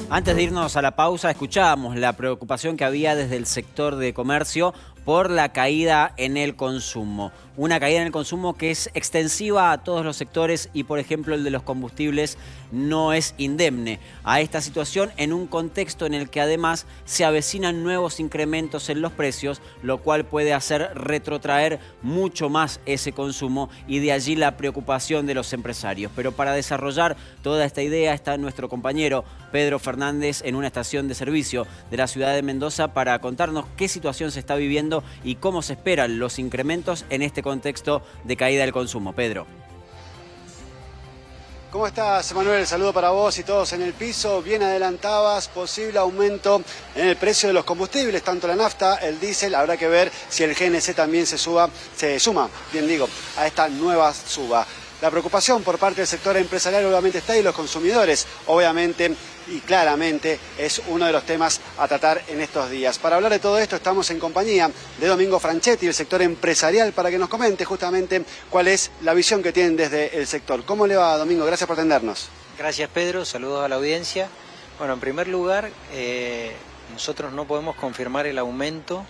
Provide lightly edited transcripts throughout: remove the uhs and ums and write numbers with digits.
Antes de irnos a la pausa, escuchábamos la preocupación que había desde el sector de comercio por la caída en el consumo. Una caída en el consumo que es extensiva a todos los sectores y, por ejemplo, el de los combustibles no es indemne a esta situación en un contexto en el que además se avecinan nuevos incrementos en los precios, lo cual puede hacer retrotraer mucho más ese consumo y de allí la preocupación de los empresarios. Pero para desarrollar toda esta idea está nuestro compañero Pedro Fernández en una estación de servicio de la ciudad de Mendoza para contarnos qué situación se está viviendo y cómo se esperan los incrementos en este contexto de caída del consumo. Pedro. ¿Cómo estás, Manuel? Saludo para vos y todos en el piso. Bien adelantabas, posible aumento en el precio de los combustibles, tanto la nafta, el diésel. Habrá que ver si el GNC también se suma, a esta nueva suba. La preocupación por parte del sector empresarial obviamente está y los consumidores, obviamente y claramente, es uno de los temas a tratar en estos días. Para hablar de todo esto estamos en compañía de Domingo Franchetti, del sector empresarial, para que nos comente justamente cuál es la visión que tienen desde el sector. ¿Cómo le va, Domingo? Gracias por atendernos. Gracias, Pedro. Saludos a la audiencia. Bueno, en primer lugar, nosotros no podemos confirmar el aumento.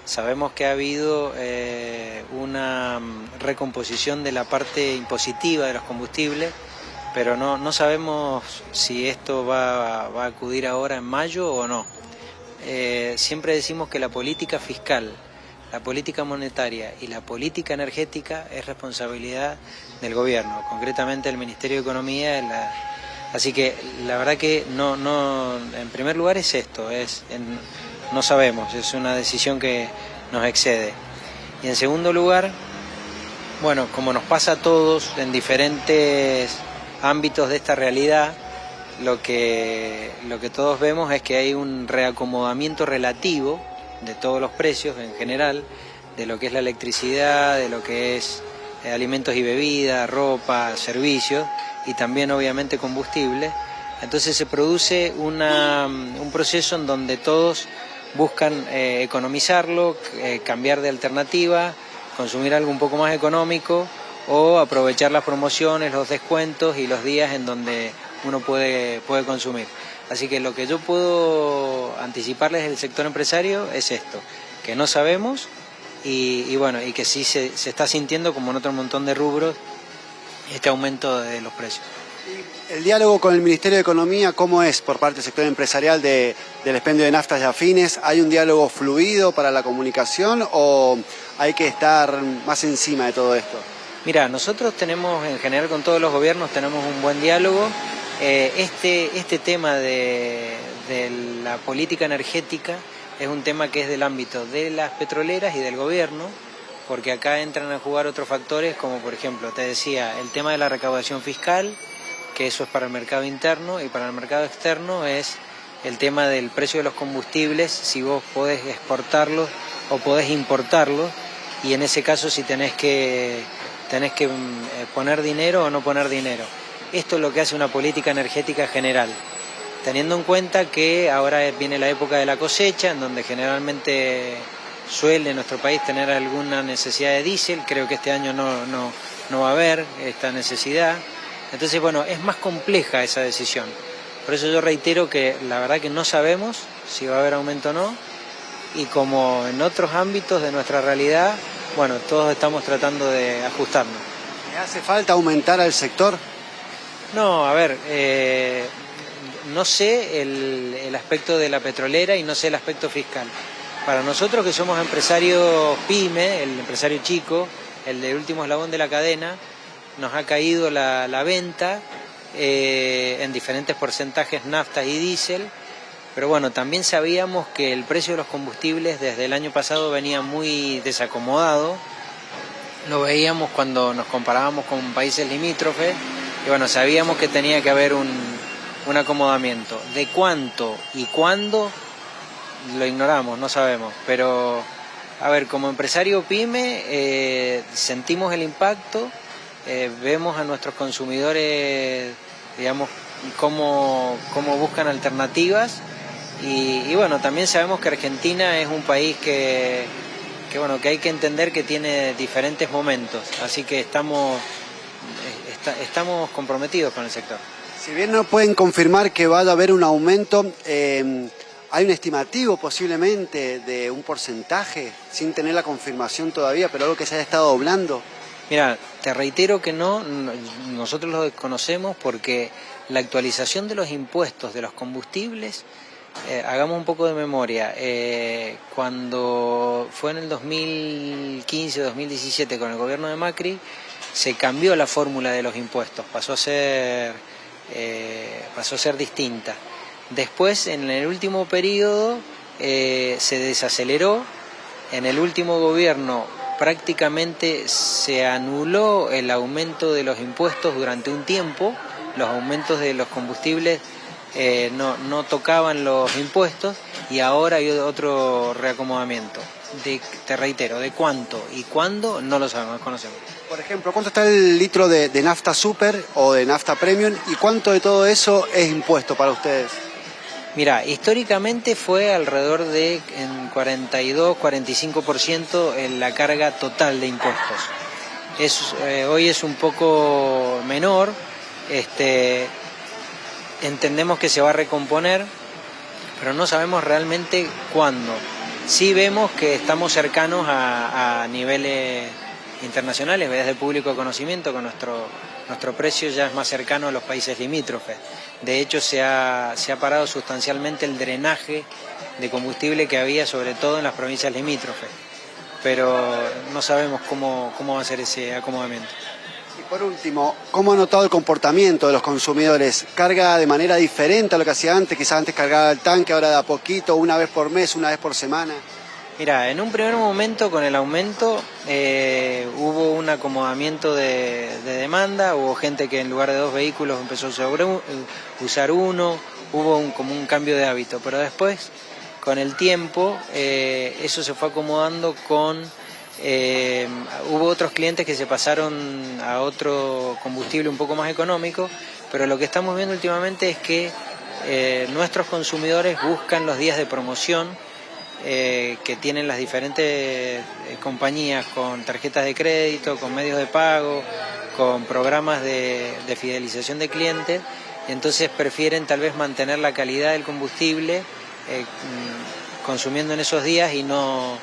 Sabemos que ha habido una recomposición de la parte impositiva de los combustibles, pero no sabemos si esto va a acudir ahora en mayo o no. Siempre decimos que la política fiscal, la política monetaria y la política energética es responsabilidad del gobierno, concretamente del Ministerio de Economía. Así que la verdad que en primer lugar es esto, no sabemos, es una decisión que nos excede. Y en segundo lugar, bueno, como nos pasa a todos en diferentes ámbitos de esta realidad, lo que todos vemos es que hay un reacomodamiento relativo de todos los precios en general, de lo que es la electricidad, de lo que es alimentos y bebidas, ropa, servicios y también obviamente combustible. Entonces se produce un proceso en donde todos buscan economizarlo, cambiar de alternativa, consumir algo un poco más económico o aprovechar las promociones, los descuentos y los días en donde uno puede consumir. Así que lo que yo puedo anticiparles del sector empresario es esto, que no sabemos y bueno, y que sí se está sintiendo, como en otro montón de rubros, este aumento de los precios. El diálogo con el Ministerio de Economía, ¿cómo es por parte del sector empresarial del expendio de naftas y afines? ¿Hay un diálogo fluido para la comunicación o hay que estar más encima de todo esto? Mira, nosotros tenemos, en general con todos los gobiernos, tenemos un buen diálogo. Este tema de la política energética es un tema que es del ámbito de las petroleras y del gobierno, porque acá entran a jugar otros factores como, por ejemplo, te decía, el tema de la recaudación fiscal, que eso es para el mercado interno, y para el mercado externo es el tema del precio de los combustibles, si vos podés exportarlos o podés importarlos, y en ese caso si tenés que poner dinero o no poner dinero. Esto es lo que hace una política energética general, teniendo en cuenta que ahora viene la época de la cosecha, en donde generalmente suele nuestro país tener alguna necesidad de diésel. Creo que este año no va a haber esta necesidad. Entonces, bueno, es más compleja esa decisión. Por eso yo reitero que la verdad que no sabemos si va a haber aumento o no. Y como en otros ámbitos de nuestra realidad, bueno, todos estamos tratando de ajustarnos. ¿Le hace falta aumentar al sector? No, a ver, no sé el aspecto de la petrolera y no sé el aspecto fiscal. Para nosotros que somos empresarios pyme, el empresario chico, el del último eslabón de la cadena, nos ha caído la venta en diferentes porcentajes naftas y diésel, pero bueno, también sabíamos que el precio de los combustibles desde el año pasado venía muy desacomodado, lo veíamos cuando nos comparábamos con países limítrofes, y bueno, sabíamos que tenía que haber un acomodamiento. ¿De cuánto y cuándo? Lo ignoramos, no sabemos, pero a ver, como empresario pyme sentimos el impacto. Vemos a nuestros consumidores, digamos, cómo buscan alternativas y bueno, también sabemos que Argentina es un país que hay que entender que tiene diferentes momentos, así que estamos comprometidos con el sector. Si bien no pueden confirmar que va a haber un aumento, hay un estimativo posiblemente de un porcentaje, sin tener la confirmación todavía, pero algo que se haya estado doblando. Mira, te reitero que nosotros lo desconocemos porque la actualización de los impuestos de los combustibles, hagamos un poco de memoria, cuando fue en el 2015-2017 con el gobierno de Macri, se cambió la fórmula de los impuestos, pasó a ser distinta. Después, en el último periodo, se desaceleró. En el último gobierno prácticamente se anuló el aumento de los impuestos durante un tiempo. Los aumentos de los combustibles no tocaban los impuestos y ahora hay otro reacomodamiento. Te reitero, de cuánto y cuándo no lo sabemos, conocemos. Por ejemplo, ¿cuánto está el litro de nafta super o de nafta premium y cuánto de todo eso es impuesto para ustedes? Mira, históricamente fue alrededor de 42-45% en la carga total de impuestos. Hoy es un poco menor, entendemos que se va a recomponer, pero no sabemos realmente cuándo. Sí vemos que estamos cercanos a niveles internacionales, desde el público de conocimiento, con nuestro precio ya es más cercano a los países limítrofes. De hecho, se ha parado sustancialmente el drenaje de combustible que había, sobre todo en las provincias limítrofes. Pero no sabemos cómo va a ser ese acomodamiento. Y por último, ¿cómo ha notado el comportamiento de los consumidores? ¿Carga de manera diferente a lo que hacía antes? Quizás antes cargaba el tanque, ahora de a poquito, una vez por mes, una vez por semana. Mira, en un primer momento con el aumento hubo un acomodamiento de demanda, hubo gente que en lugar de 2 vehículos empezó a usar uno, hubo como un cambio de hábito, pero después con el tiempo eso se fue acomodando hubo otros clientes que se pasaron a otro combustible un poco más económico, pero lo que estamos viendo últimamente es que nuestros consumidores buscan los días de promoción que tienen las diferentes compañías con tarjetas de crédito, con medios de pago, con programas de fidelización de clientes, y entonces prefieren tal vez mantener la calidad del combustible consumiendo en esos días y no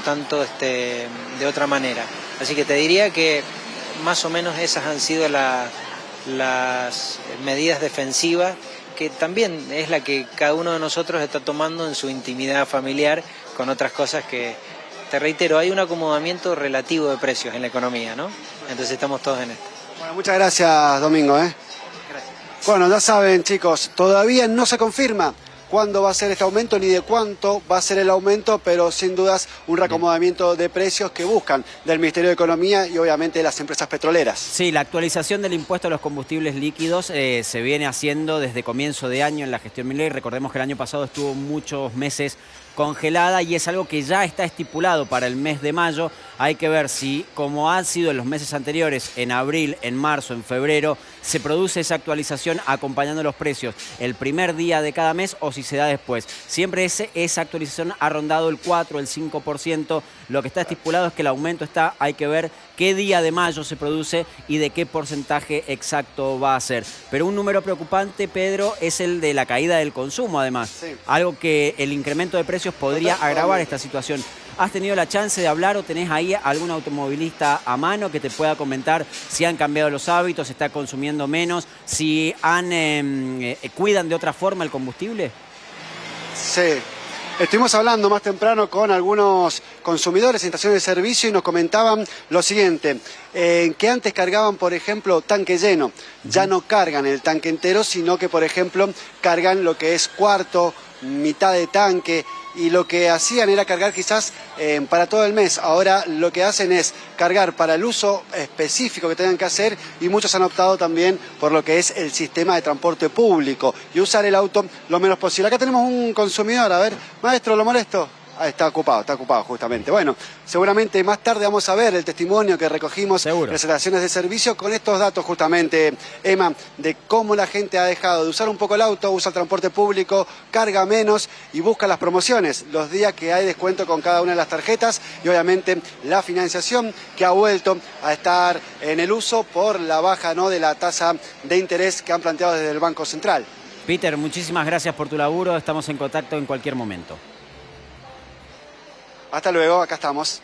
tanto de otra manera. Así que te diría que más o menos esas han sido las medidas defensivas, que también es la que cada uno de nosotros está tomando en su intimidad familiar con otras cosas que, te reitero, hay un acomodamiento relativo de precios en la economía, ¿no? Entonces estamos todos en esto. Bueno, muchas gracias, Domingo. Gracias. Bueno, ya saben, chicos, todavía no se confirma cuándo va a ser este aumento ni de cuánto va a ser el aumento, pero sin dudas un reacomodamiento de precios que buscan del Ministerio de Economía y obviamente de las empresas petroleras. Sí, la actualización del impuesto a los combustibles líquidos se viene haciendo desde comienzo de año en la gestión Milei. Recordemos que el año pasado estuvo muchos meses congelada y es algo que ya está estipulado para el mes de mayo. Hay que ver si, como ha sido en los meses anteriores, en abril, en marzo, en febrero, se produce esa actualización acompañando los precios el primer día de cada mes o si se da después. Siempre esa actualización ha rondado el 4, el 5%. Lo que está estipulado es que el aumento está, hay que ver qué día de mayo se produce y de qué porcentaje exacto va a ser. Pero un número preocupante, Pedro, es el de la caída del consumo, además. Sí. Algo que el incremento de precios podría agravar esta situación. ¿Has tenido la chance de hablar o tenés ahí algún automovilista a mano que te pueda comentar si han cambiado los hábitos, si está consumiendo menos, si cuidan de otra forma el combustible? Sí. Estuvimos hablando más temprano con algunos consumidores en estaciones de servicio y nos comentaban lo siguiente, que antes cargaban, por ejemplo, tanque lleno. Ya no cargan el tanque entero, sino que, por ejemplo, cargan lo que es cuarto, mitad de tanque, y lo que hacían era cargar quizás para todo el mes. Ahora lo que hacen es cargar para el uso específico que tengan que hacer y muchos han optado también por lo que es el sistema de transporte público y usar el auto lo menos posible. Acá tenemos un consumidor, a ver, maestro, ¿lo molesto? está ocupado justamente. Bueno, seguramente más tarde vamos a ver el testimonio que recogimos en las estaciones de servicio con estos datos justamente, Emma, de cómo la gente ha dejado de usar un poco el auto, usa el transporte público, carga menos y busca las promociones, los días que hay descuento con cada una de las tarjetas y obviamente la financiación que ha vuelto a estar en el uso por la baja, ¿no?, de la tasa de interés que han planteado desde el Banco Central. Peter, muchísimas gracias por tu laburo. Estamos en contacto en cualquier momento. Hasta luego, acá estamos.